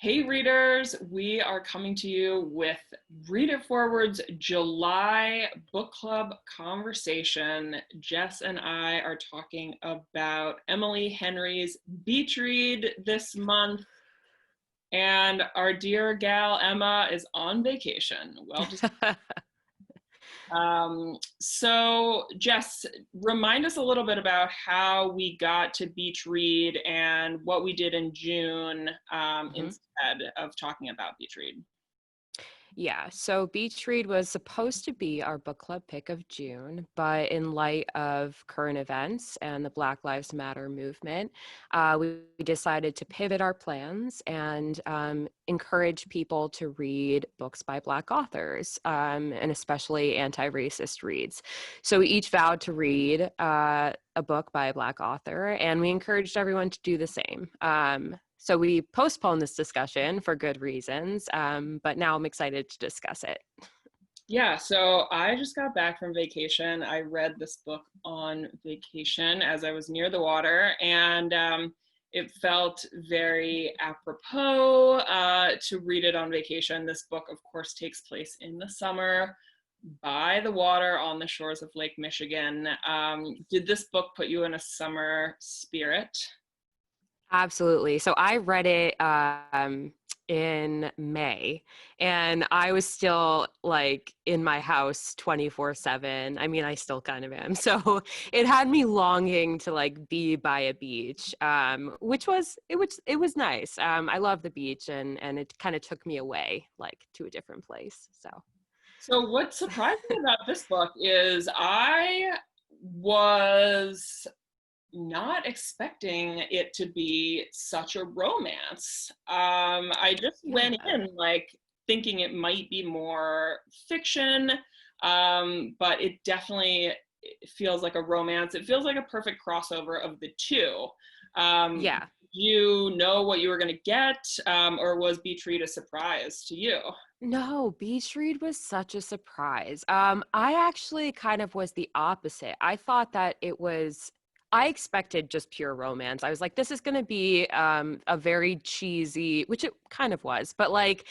Hey readers, we are coming to you with Read It Forward's July book club conversation. Jess and I are talking about Emily Henry's beach read this month, and our dear gal Emma is on vacation. Well, just so Jess, remind us a little bit about how we got to Beach Read and what we did in June instead of talking about Beach Read. Yeah, so Beach Read was supposed to be our book club pick of June, but in light of current events and the Black Lives Matter movement, we decided to pivot our plans and encourage people to read books by Black authors, and especially anti-racist reads. So we each vowed to read a book by a Black author, and we encouraged everyone to do the same. So we postponed this discussion for good reasons, but now I'm excited to discuss it. Yeah, so I just got back from vacation. I read this book on vacation as I was near the water, and it felt very apropos to read it on vacation. This book, of course, takes place in the summer by the water on the shores of Lake Michigan. Did this book put you in a summer spirit? Absolutely. So I read it in May, and I was still like in my house 24/7. I mean, I still kind of am. So it had me longing to like be by a beach, which was it was nice. I love the beach, and it kind of took me away like to a different place. So what surprised me about this book is I was not expecting it to be such a romance. I just went Yeah. in like thinking it might be more fiction, but it definitely feels like a romance. It feels like a perfect crossover of the two. Yeah. You know what you were going to get, or was Beach Read a surprise to you? No, Beach Read was such a surprise. I actually kind of was the opposite. I expected just pure romance. I was like, this is going to be a very cheesy, which it kind of was, but like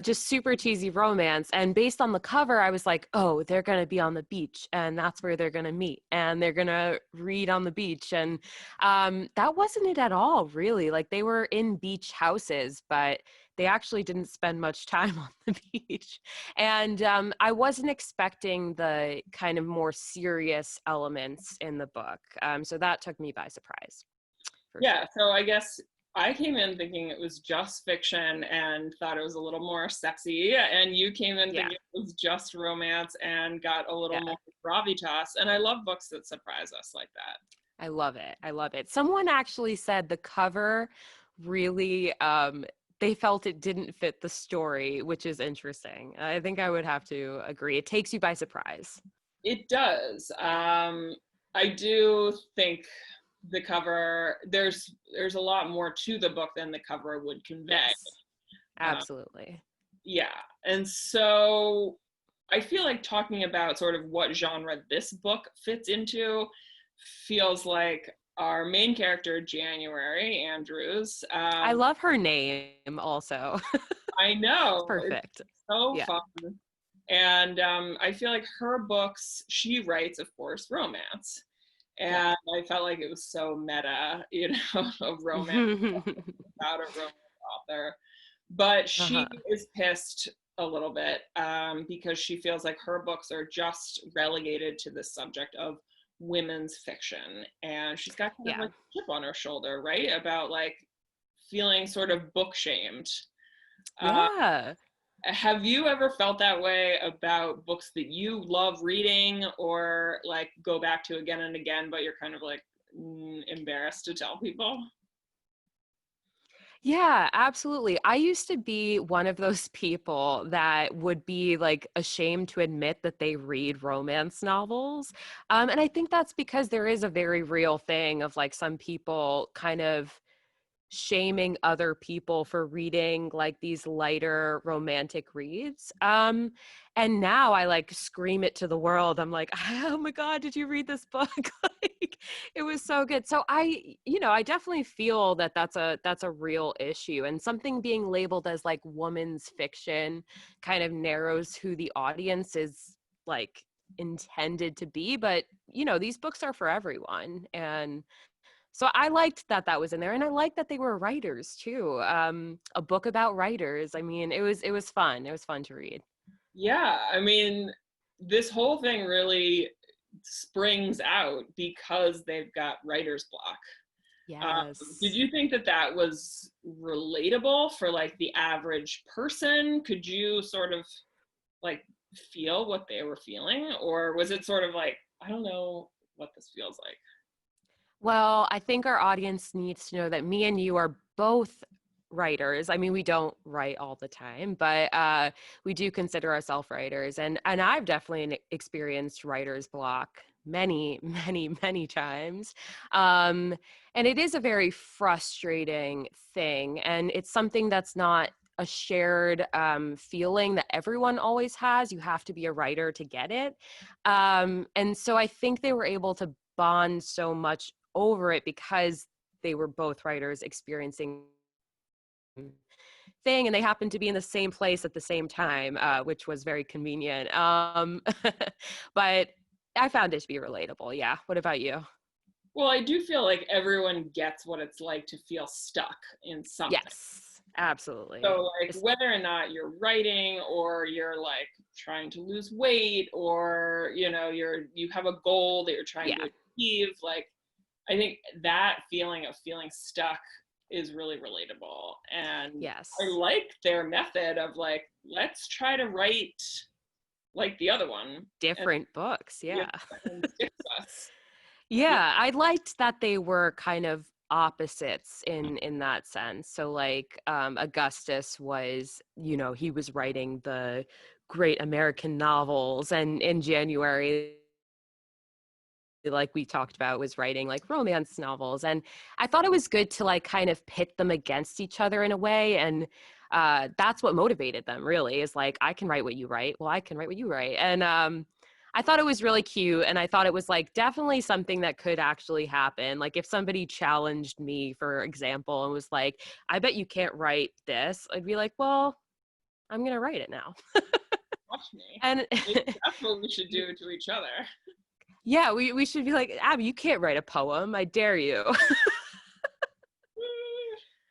just super cheesy romance. And based on the cover, I was like, oh, they're going to be on the beach, and that's where they're going to meet, and they're going to read on the beach. And that wasn't it at all, really. Like they were in beach houses, but they actually didn't spend much time on the beach. And I wasn't expecting the kind of more serious elements in the book. So that took me by surprise, for sure. Yeah, so I guess I came in thinking it was just fiction and thought it was a little more sexy, and you came in Yeah. thinking it was just romance and got a little Yeah. more gravitas. And I love books that surprise us like that. I love it. I love it. Someone actually said the cover really, they felt it didn't fit the story, which is interesting. I think I would have to agree. It takes you by surprise. It does. I do think the cover, there's a lot more to the book than the cover would convey. Yes, Uh, absolutely. yeah, and so I feel like talking about sort of what genre this book fits into feels like our main character, January Andrews. I love her name also. I It's know, it's perfect. so Yeah. fun. And I feel like her books, she writes, of course, romance. Yeah. And I felt like it was so meta, a romance about a romance author. But she Uh-huh. is pissed a little bit because she feels like her books are just relegated to the subject of women's fiction. And she's got kind of Yeah. like a chip on her shoulder, right? About like feeling sort of book shamed. Uh, Yeah. have you ever felt that way about books that you love reading or like go back to again and again, but you're kind of like embarrassed to tell people? Yeah, absolutely. I used to be one of those people that would be like ashamed to admit that they read romance novels. And I think that's because there is a very real thing of like some people kind of shaming other people for reading like these lighter romantic reads. And now I like scream it to the world. I'm like, oh my God, did you read this book? Like, it was so good. So I definitely feel that that's a real issue, and something being labeled as like woman's fiction kind of narrows who the audience is like intended to be. But these books are for everyone, and so I liked that that was in there, and I liked that they were writers too. A book about writers. I mean, it was fun. It was fun to read. Yeah, I mean, this whole thing really springs out because they've got writer's block. Did Yes. you think that that was relatable for like the average person? Could you sort of like feel what they were feeling, or was it sort of like, I don't know what this feels like? Well, I think our audience needs to know that me and you are both writers. I mean, we don't write all the time, but we do consider ourselves writers. And I've definitely experienced writer's block many, many, many times. Um, and it is a very frustrating thing. And it's something that's not a shared feeling that everyone always has. You have to be a writer to get it. And so I think they were able to bond so much over it because they were both writers experiencing thing, and they happened to be in the same place at the same time, which was very convenient. But I found it to be relatable. Yeah. What about you? Well, I do feel like everyone gets what it's like to feel stuck in something. Yes, absolutely. So, like, whether or not you're writing or you're like trying to lose weight, or you have a goal that you're trying Yeah. to achieve, like, I think that feeling of feeling stuck is really relatable. And I Yes. like their method of like, let's try to write like the other one and Different books. see if Yeah. that one sticks us. Yeah. Yeah, I liked that they were kind of opposites in that sense. So like Augustus was, he was writing the great American novels, and in January, like we talked about, was writing like romance novels. And I thought it was good to like kind of pit them against each other in a way. And that's what motivated them, really, is like, I can write what you write, well, I can write what you write. And I thought it was really cute, and I thought it was like definitely something that could actually happen. Like if somebody challenged me, for example, and was like, I bet you can't write this, I'd be like, well, I'm gonna write it now. Watch me. And Maybe that's what we should do to each other. yeah, we should be like, Abby, you can't write a poem, I dare you.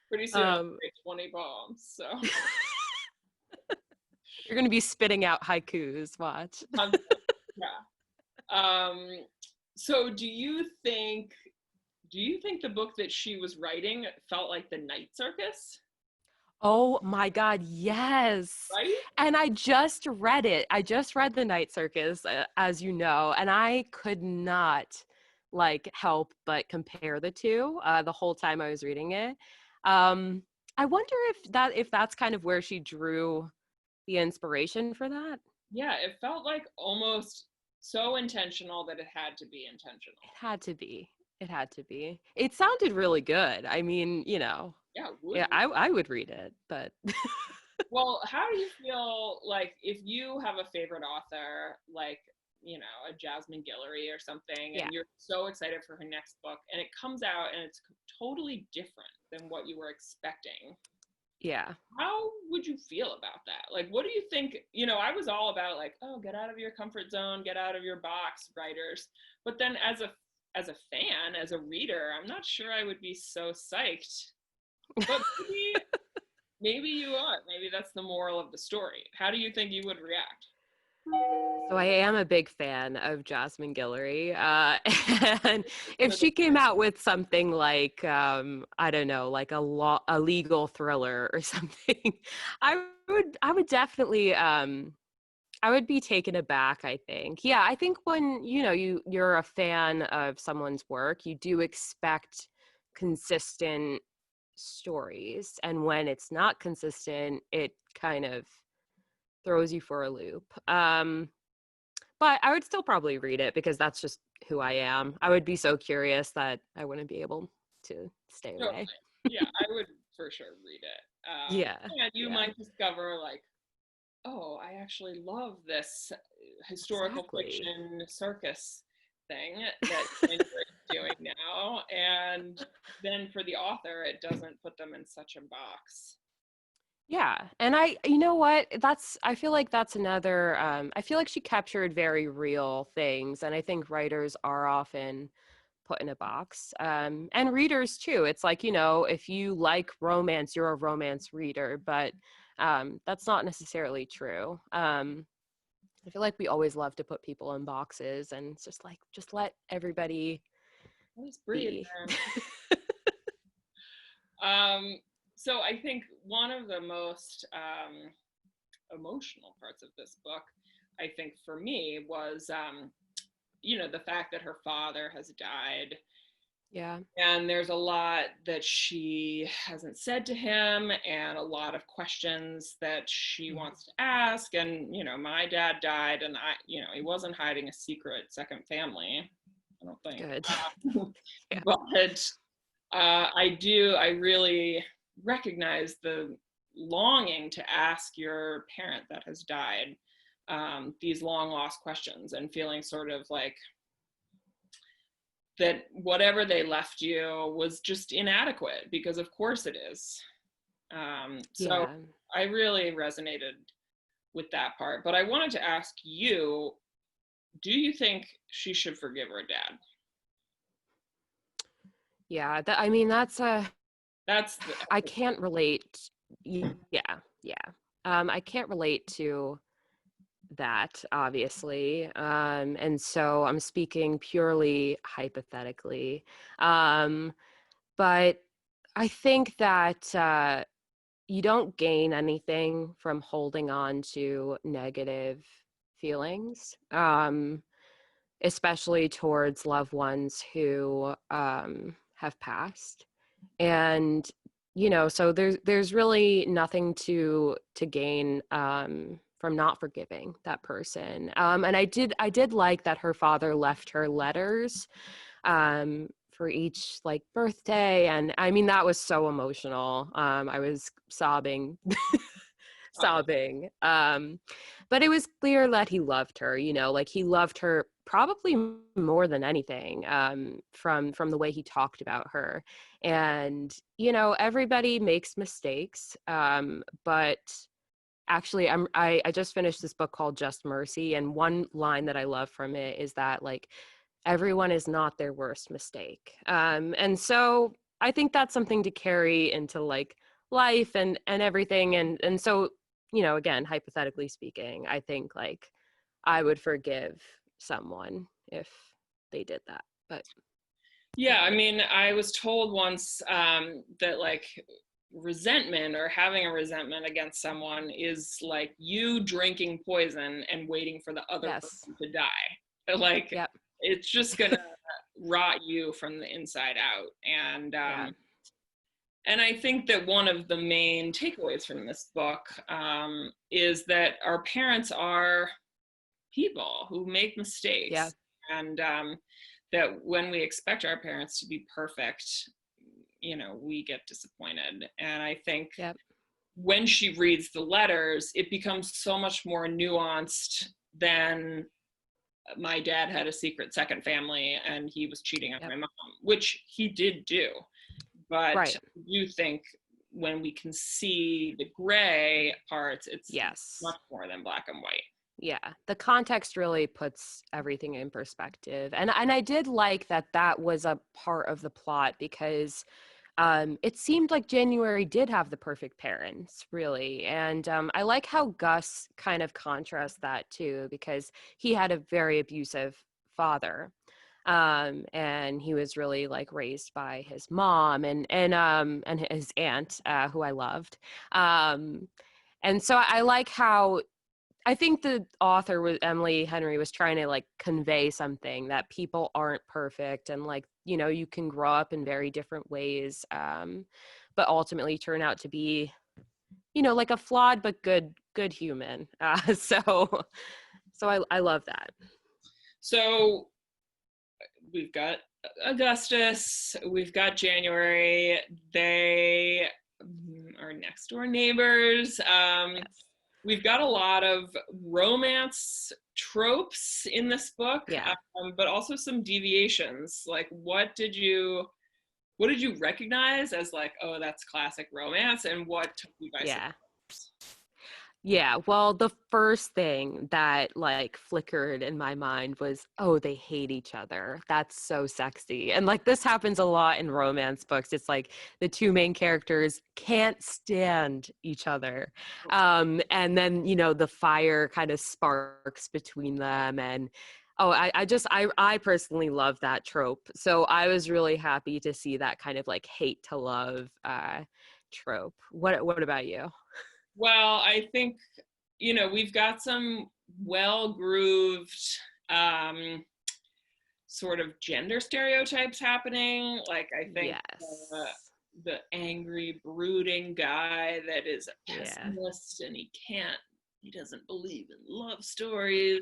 Pretty soon I'll um write 20 poems. So You're going to be spitting out haikus. Watch. yeah. So do you think the book that she was writing felt like the Night Circus? Oh my God, yes. Right? And I just read it. I just read The Night Circus, as you know, and I could not like help but compare the two the whole time I was reading it. Um, I wonder if that's kind of where she drew the inspiration for that. Yeah, it felt like almost so intentional that it had to be It intentional. had to be. It had to be. It sounded really good. I mean, Yeah, would yeah, you? I would read it, but Well, how do you feel like if you have a favorite author, like, a Jasmine Guillory or something, yeah, and you're so excited for her next book, and it comes out and it's totally different than what you were expecting? yeah. How would you feel about that? Like, what do you think? I was all about like, oh, get out of your comfort zone, get out of your box, writers. But then as a fan, as a reader, I'm not sure I would be so psyched. But maybe you are. Maybe that's the moral of the story. How do you think you would react? So I am a big fan of Jasmine Guillory, and if she came out with something like I don't know, like a legal thriller or something, I would definitely I would be taken aback, I think. Yeah, I think when you're a fan of someone's work, you do expect consistent stories, and when it's not consistent, it kind of throws you for a loop. But I would still probably read it because that's just who I am. I would be so curious that I wouldn't be able to stay Totally. away. Yeah, I would for sure read it. Yeah. And you Yeah. might discover like, oh, I actually love this historical Exactly. fiction circus thing that January is doing now. And then for the author, it doesn't put them in such a box. Yeah. And you know what? I feel like that's another, I feel like she captured very real things. And I think writers are often put in a box. And readers too. It's like, if you like romance, you're a romance reader, but that's not necessarily true. I feel like we always love to put people in boxes, and it's just like, just let everybody Let's breathe, be. man. Um, so I think one of the most emotional parts of this book, I think for me, was the fact that her father has died. Yeah. And there's a lot that she hasn't said to him, and a lot of questions that she Mhm. wants to ask. And, my dad died, and he wasn't hiding a secret second family, I don't think. Good. Yeah. But I really recognize the longing to ask your parent that has died these long lost questions, and feeling sort of like that whatever they left you was just inadequate, because of course it is. So Yeah. I really resonated with that part. But I wanted to ask you, do you think she should forgive her dad? Yeah. I mean, That's the I can't relate. Yeah. Yeah. I can't relate to that, obviously. And so I'm speaking purely hypothetically. Um, but I think that you don't gain anything from holding on to negative feelings, especially towards loved ones who have passed. And so there's really nothing to gain from not forgiving that person. And I did like that her father left her letters for each like birthday, and I mean that was so emotional. I was sobbing sobbing. But it was clear that he loved her, like he loved her probably more than anything, from the way he talked about her. And, everybody makes mistakes. But actually I just finished this book called Just Mercy. And one line that I love from it is that like, everyone is not their worst mistake. And so I think that's something to carry into like life and everything. And so, again, hypothetically speaking, I think like I would forgive someone if they did that. But Yeah, I mean, I was told once that like resentment, or having a resentment against someone, is like you drinking poison and waiting for the other yes. person to die. Like Yep. it's just gonna rot you from the inside out. Yeah. And I think that one of the main takeaways from this book is that our parents are people who make Yeah. mistakes. And that when we expect our parents to be perfect, we get disappointed. And I think Yep. when she reads the letters, it becomes so much more nuanced than my dad had a secret second family and he was cheating on Yep. my mom, which he did do. But Right. you think when we can see the gray parts, it's Yes. much more than black and white. Yeah, the context really puts everything in perspective. And I did like that was a part of the plot, because it seemed like January did have the perfect parents, really. And I like how Gus kind of contrasts that too, because he had a very abusive father. And he was really like raised by his mom and his aunt, who I loved. Um, and so I like how I think the author was Emily Henry was trying to like convey something, that people aren't perfect, and like, you can grow up in very different ways, but ultimately turn out to be, like a flawed but good human. So I love that. So we've got Augustus, we've got January. They are next door neighbors. Yes. We've got a lot of romance tropes in this book, Yeah. but also some deviations. Like, what did you recognize as like, oh, that's classic romance, and what took you by Yeah. surprise? Yeah, well, the first thing that like flickered in my mind was, oh, they hate each other. That's so sexy. And like this happens a lot in romance books. It's like the two main characters can't stand each other. And then, the fire kind of sparks between them. And oh, I personally love that trope. So I was really happy to see that kind of like hate to love trope. What about you? Well, I think, we've got some well grooved sort of gender stereotypes happening. Like, I think uh, Yes. the angry, brooding guy that is a Yeah. pessimist and he doesn't believe in love stories.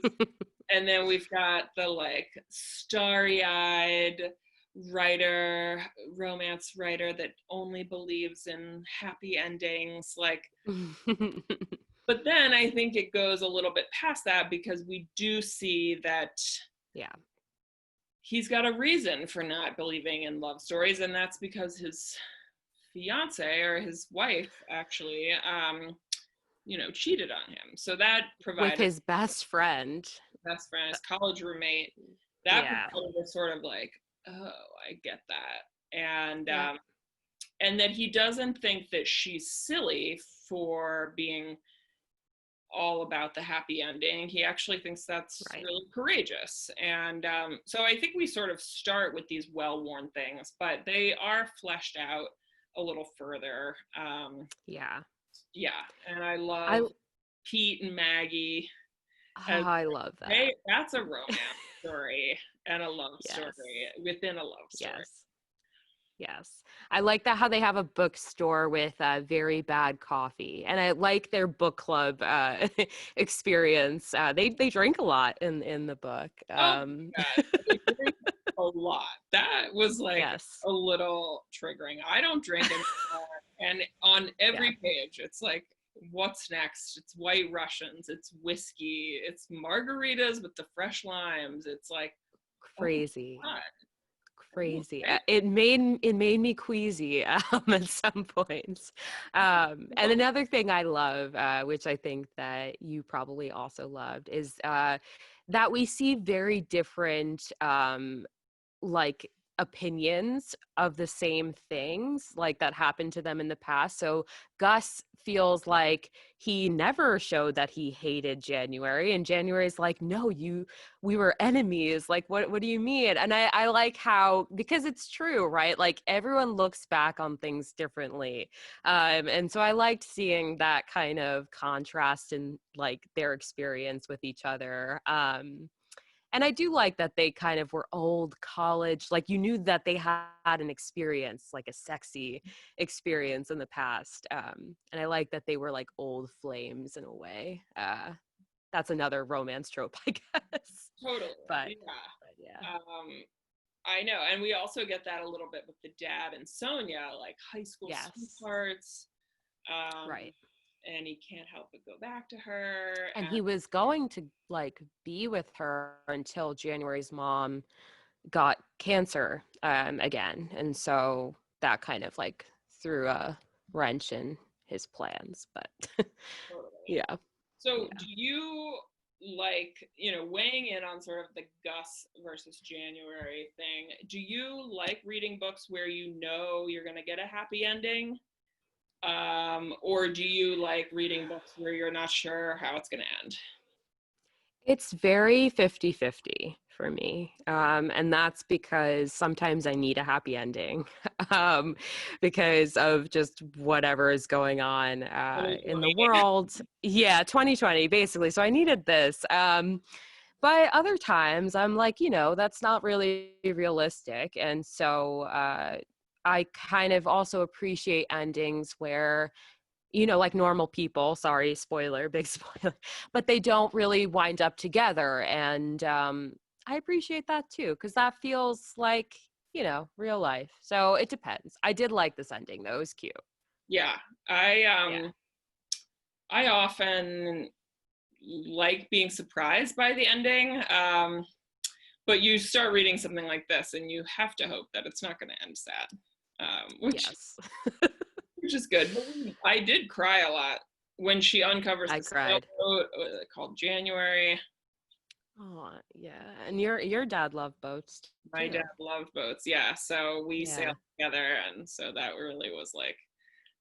And then we've got the like starry eyed romance writer that only believes in happy endings. Like, but then I think it goes a little bit past that because we do see that Yeah. he's got a reason for not believing in love stories, and that's because his fiance or his wife actually cheated on him. So that With provided his best friend. best friend, his college roommate, that Yeah. provided a sort of like, oh, I get that. And Yeah. and that he doesn't think that she's silly for being all about the happy ending. He actually thinks that's Right. really courageous. And so I think we sort of start with these well-worn things, but they are fleshed out a little further. Yeah. Yeah, and I I love Pete and Maggie. As I love that. that's a romance story and a love Yes. story within a love story. Yes. Yes. I like that how they have a bookstore with very bad coffee. And I like their book club experience. They drink a lot in the book. Oh my God, they drink a lot. That was like Yes. a little triggering. I don't drink anymore, and on Yeah. every page, it's like, what's next? It's White Russians, it's whiskey, it's margaritas with the fresh limes. It's like, oh Crazy. my God, Crazy. okay. It made me queasy at some points. And another thing I love, which I think that you probably also loved, is that we see very different like opinions of the same things like that happened to them in the past. So Gus feels like he never showed that he hated January, and January's like, no, we were enemies. Like, what do you mean? And I like how, because it's true, right? Like everyone looks back on things differently. And so I liked seeing that kind of contrast in like their experience with each other. And I do like that they kind of were old college, like you knew that they had an experience, like a sexy experience in the past. And I like that they were like old flames in a way. That's another romance trope, I guess. Totally, But, yeah. but yeah. I know, and we also get that a little bit with the dad and Sonia, like high school Yes. sweethearts. Um, Right. and he can't help but go back to her. And And he was going to like be with her until January's mom got cancer again. And so that kind of like threw a wrench in his plans. But totally. yeah, So, yeah. do you like, weighing in on sort of the Gus versus January thing? Do you like reading books where you're going to get a happy ending? Or do you like reading books where you're not sure how it's going to end? It's very 50-50 for me. And that's because sometimes I need a happy ending um, because of just whatever is going on in the 2020. world. Yeah, 2020, basically. So I needed this. But other times I'm like, that's not really realistic. And so I kind of also appreciate endings where, like normal people, sorry, spoiler, big spoiler, but they don't really wind up together. And I appreciate that too, because that feels like you know, real life. So it depends. I did like this ending though. It was cute. Yeah, I Yeah. I often like being surprised by the ending. But you start reading something like this and you have to hope that it's not going to end sad, which Yes. is good. But I did cry a lot when she uncovers I the cried. sailboat called January. Oh, yeah. And your dad loved boats My too. dad loved boats, yeah. So we Yeah. sailed together, and so that really was like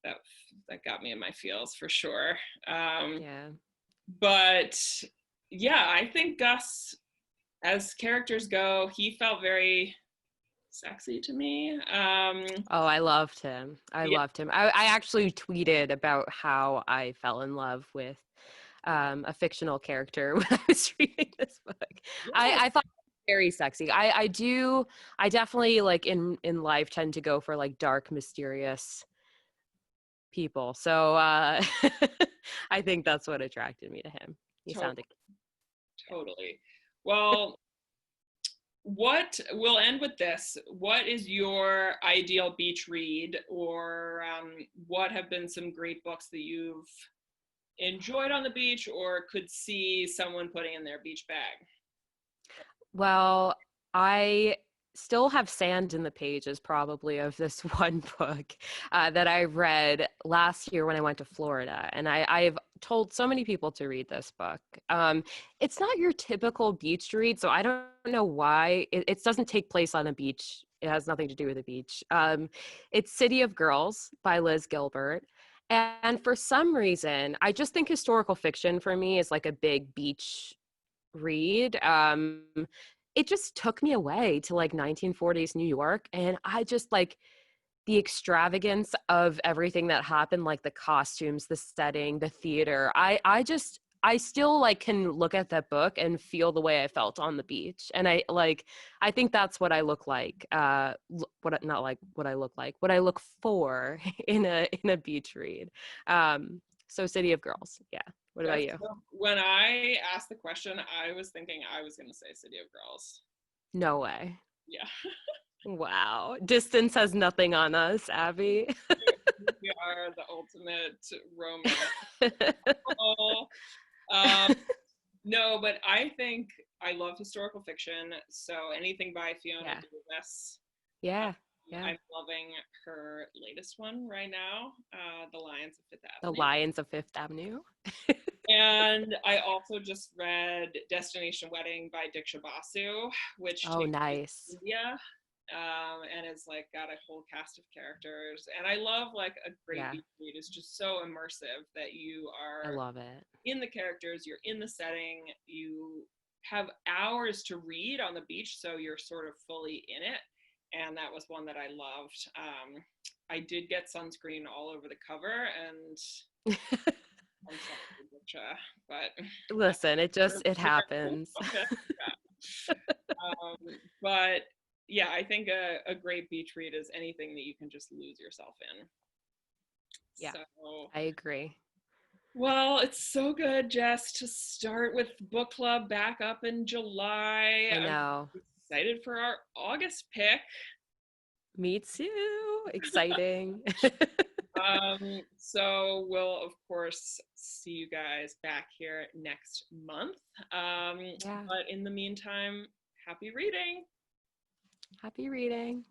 that. That got me in my feels for sure. Um, Yeah. but yeah, I think Gus, as characters go, he felt very sexy to me. Oh, I loved him. I Yeah, loved him. I actually tweeted about how I fell in love with a fictional character when I was reading this book. yeah, I thought it was very sexy. I definitely like in life tend to go for like dark, mysterious people. So I think that's what attracted me to him. He totally, sounded totally. Well, what we'll end with this. What is your ideal beach read, or what have been some great books that you've enjoyed on the beach or could see someone putting in their beach bag? well, I still have sand in the pages, probably, of this one book that I read last year when I went to Florida. And I've told so many people to read this book. It's not your typical beach read, so I don't know why. It doesn't take place on a beach, it has nothing to do with the beach. It's City of Girls by Liz Gilbert. And for some reason, I just think historical fiction for me is like a big beach read. It just took me away to like 1940s New York, and I just like the extravagance of everything that happened, like the costumes, the setting, the theater. I still like can look at that book and feel the way I felt on the beach, and I think that's what I look like. What not like what I look like, what I look for in a beach read. So City of Girls, yeah. What about That's, you? when I asked the question, I was thinking I was going to say City of Girls. No way. Yeah. Wow. Distance has nothing on us, Abby. We are the ultimate romance. Um, no, but I think I love historical fiction. So anything by Fiona Yeah. Davis. Yeah. Yeah. I'm loving her latest one right now, The Lions of Fifth The Avenue. Lions of Fifth Avenue. And I also just read Destination Wedding by Dick Shabasu, which Oh, takes place nice. in India, and it's like got a whole cast of characters. And I love like a great Yeah. beach read. It's just so immersive that you I are love it. in the characters, you're in the setting, you have hours to read on the beach, so you're sort of fully in it. And that was one that I loved. I did get sunscreen all over the cover, and I'm sorry, but Listen, it happens. okay. But yeah, I think a great beach read is anything that you can just lose yourself in. Yeah, So, I agree. well, it's so good, Jess, to start with book club back up in July. I I'm know. excited for our August pick. Me too. Exciting. So we'll of course see you guys back here next month. Yeah. But in the meantime, happy reading. Happy reading.